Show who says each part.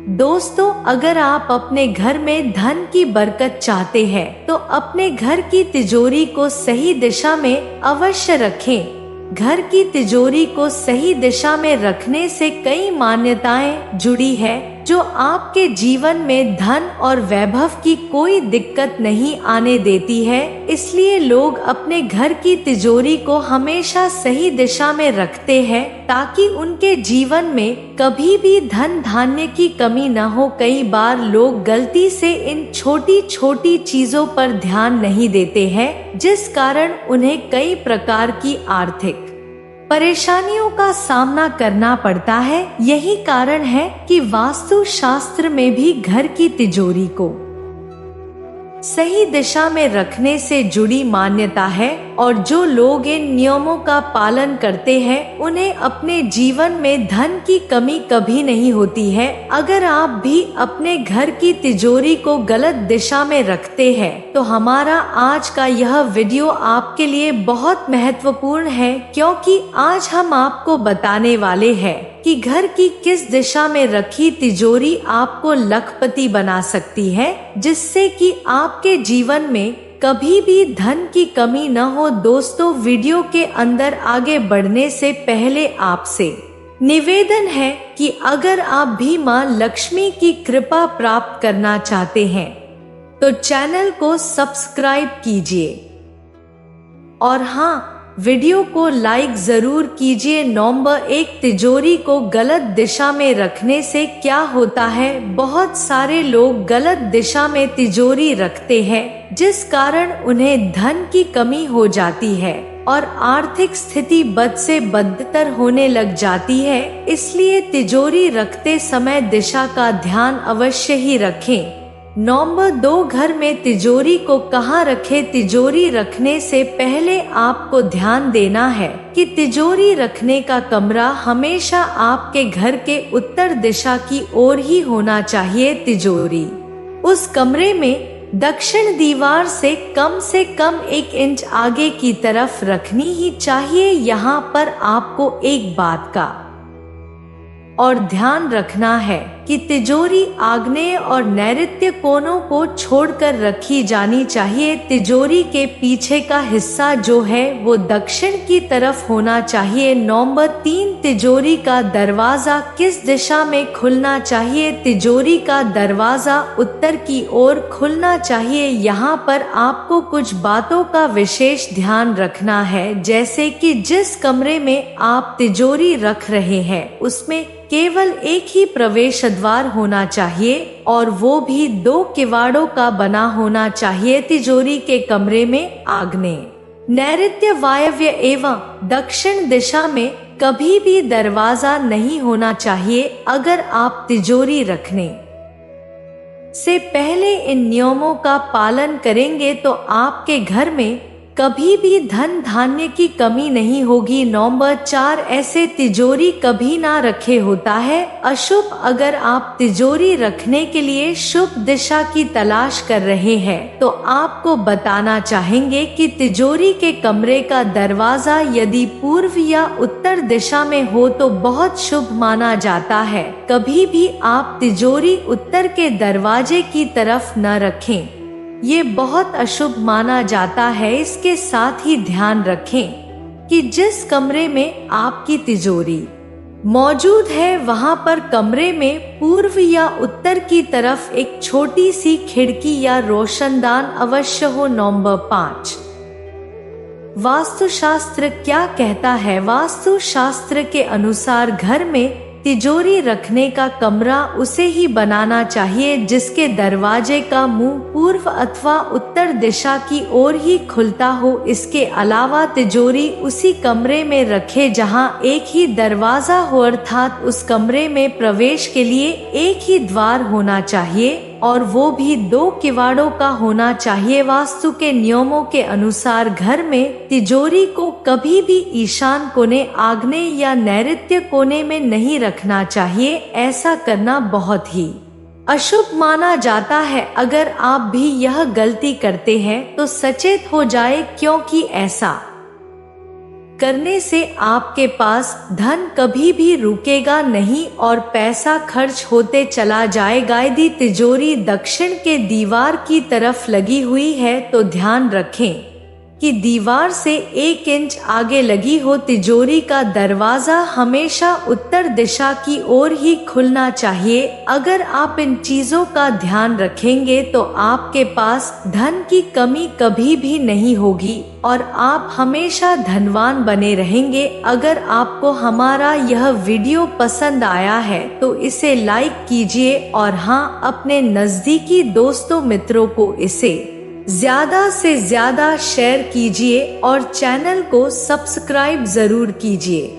Speaker 1: दोस्तों, अगर आप अपने घर में धन की बरकत चाहते हैं तो अपने घर की तिजोरी को सही दिशा में अवश्य रखें। घर की तिजोरी को सही दिशा में रखने से कई मान्यताएं जुड़ी है जो आपके जीवन में धन और वैभव की कोई दिक्कत नहीं आने देती है। इसलिए लोग अपने घर की तिजोरी को हमेशा सही दिशा में रखते हैं ताकि उनके जीवन में कभी भी धन धान्य की कमी न हो। कई बार लोग गलती से इन छोटी छोटी चीजों पर ध्यान नहीं देते हैं, जिस कारण उन्हें कई प्रकार की आर्थिक परेशानियों का सामना करना पड़ता है। यही कारण है कि वास्तु शास्त्र में भी घर की तिजोरी को सही दिशा में रखने से जुड़ी मान्यता है और जो लोग इन नियमों का पालन करते हैं उन्हें अपने जीवन में धन की कमी कभी नहीं होती है। अगर आप भी अपने घर की तिजोरी को गलत दिशा में रखते हैं तो हमारा आज का यह वीडियो आपके लिए बहुत महत्वपूर्ण है, क्योंकि आज हम आपको बताने वाले हैं कि घर की किस दिशा में रखी तिजोरी आपको लखपति बना सकती है, जिससे कि आपके जीवन में कभी भी धन की कमी न हो। दोस्तों, वीडियो के अंदर आगे बढ़ने से पहले आपसे निवेदन है कि अगर आप भी मां लक्ष्मी की कृपा प्राप्त करना चाहते हैं तो चैनल को सब्सक्राइब कीजिए और हाँ, वीडियो को लाइक जरूर कीजिए। नंबर 1, तिजोरी को गलत दिशा में रखने से क्या होता है। बहुत सारे लोग गलत दिशा में तिजोरी रखते हैं, जिस कारण उन्हें धन की कमी हो जाती है और आर्थिक स्थिति बद से बदतर होने लग जाती है। इसलिए तिजोरी रखते समय दिशा का ध्यान अवश्य ही रखें। नंबर 2, घर में तिजोरी को कहाँ रखें। तिजोरी रखने से पहले आपको ध्यान देना है कि तिजोरी रखने का कमरा हमेशा आपके घर के उत्तर दिशा की ओर ही होना चाहिए। तिजोरी उस कमरे में दक्षिण दीवार से कम 1 इंच आगे की तरफ रखनी ही चाहिए। यहाँ पर आपको एक बात का और ध्यान रखना है कि तिजोरी आग्नेय और नैऋत्य कोनों को छोड़कर रखी जानी चाहिए। तिजोरी के पीछे का हिस्सा जो है वो दक्षिण की तरफ होना चाहिए। नंबर 3, तिजोरी का दरवाजा किस दिशा में खुलना चाहिए। तिजोरी का दरवाजा उत्तर की ओर खुलना चाहिए। यहाँ पर आपको कुछ बातों का विशेष ध्यान रखना है, जैसे कि जिस कमरे में आप तिजोरी रख रहे हैं उसमें केवल एक ही प्रवेश द्वार होना चाहिए और वो भी 2 किवाड़ों का बना होना चाहिए। तिजोरी के कमरे में आग्नेय, नैऋत्य, वायव्य एवं दक्षिण दिशा में कभी भी दरवाजा नहीं होना चाहिए। अगर आप तिजोरी रखने से पहले इन नियमों का पालन करेंगे तो आपके घर में कभी भी धन धान्य की कमी नहीं होगी। नंबर 4, ऐसे तिजोरी कभी ना रखे होता है अशुभ। अगर आप तिजोरी रखने के लिए शुभ दिशा की तलाश कर रहे हैं तो आपको बताना चाहेंगे कि तिजोरी के कमरे का दरवाजा यदि पूर्व या उत्तर दिशा में हो तो बहुत शुभ माना जाता है। कभी भी आप तिजोरी उत्तर के दरवाजे की तरफ न रखें, ये बहुत अशुभ माना जाता है। इसके साथ ही ध्यान रखें कि जिस कमरे में आपकी तिजोरी मौजूद है वहां पर कमरे में पूर्व या उत्तर की तरफ एक छोटी सी खिड़की या रोशनदान अवश्य हो। नंबर 5, वास्तुशास्त्र क्या कहता है। वास्तुशास्त्र के अनुसार घर में तिजोरी रखने का कमरा उसे ही बनाना चाहिए जिसके दरवाजे का मुंह पूर्व अथवा उत्तर दिशा की ओर ही खुलता हो। इसके अलावा तिजोरी उसी कमरे में रखे जहां एक ही दरवाजा हो, अर्थात उस कमरे में प्रवेश के लिए एक ही द्वार होना चाहिए और वो भी 2 किवाड़ों का होना चाहिए। वास्तु के नियमों के अनुसार घर में तिजोरी को कभी भी ईशान कोने, आग्नेय या नैऋत्य कोने में नहीं रखना चाहिए। ऐसा करना बहुत ही अशुभ माना जाता है। अगर आप भी यह गलती करते हैं तो सचेत हो जाए, क्योंकि ऐसा करने से आपके पास धन कभी भी रुकेगा नहीं और पैसा खर्च होते चला जाएगा। यदि तिजोरी दक्षिण के दीवार की तरफ लगी हुई है तो ध्यान रखें कि दीवार से 1 इंच आगे लगी हो। तिजोरी का दरवाजा हमेशा उत्तर दिशा की ओर ही खुलना चाहिए। अगर आप इन चीजों का ध्यान रखेंगे तो आपके पास धन की कमी कभी भी नहीं होगी और आप हमेशा धनवान बने रहेंगे। अगर आपको हमारा यह वीडियो पसंद आया है तो इसे लाइक कीजिए और हाँ, अपने नजदीकी दोस्तों मित्रों को इसे ज्यादा से ज्यादा शेयर कीजिए और चैनल को सब्सक्राइब जरूर कीजिए।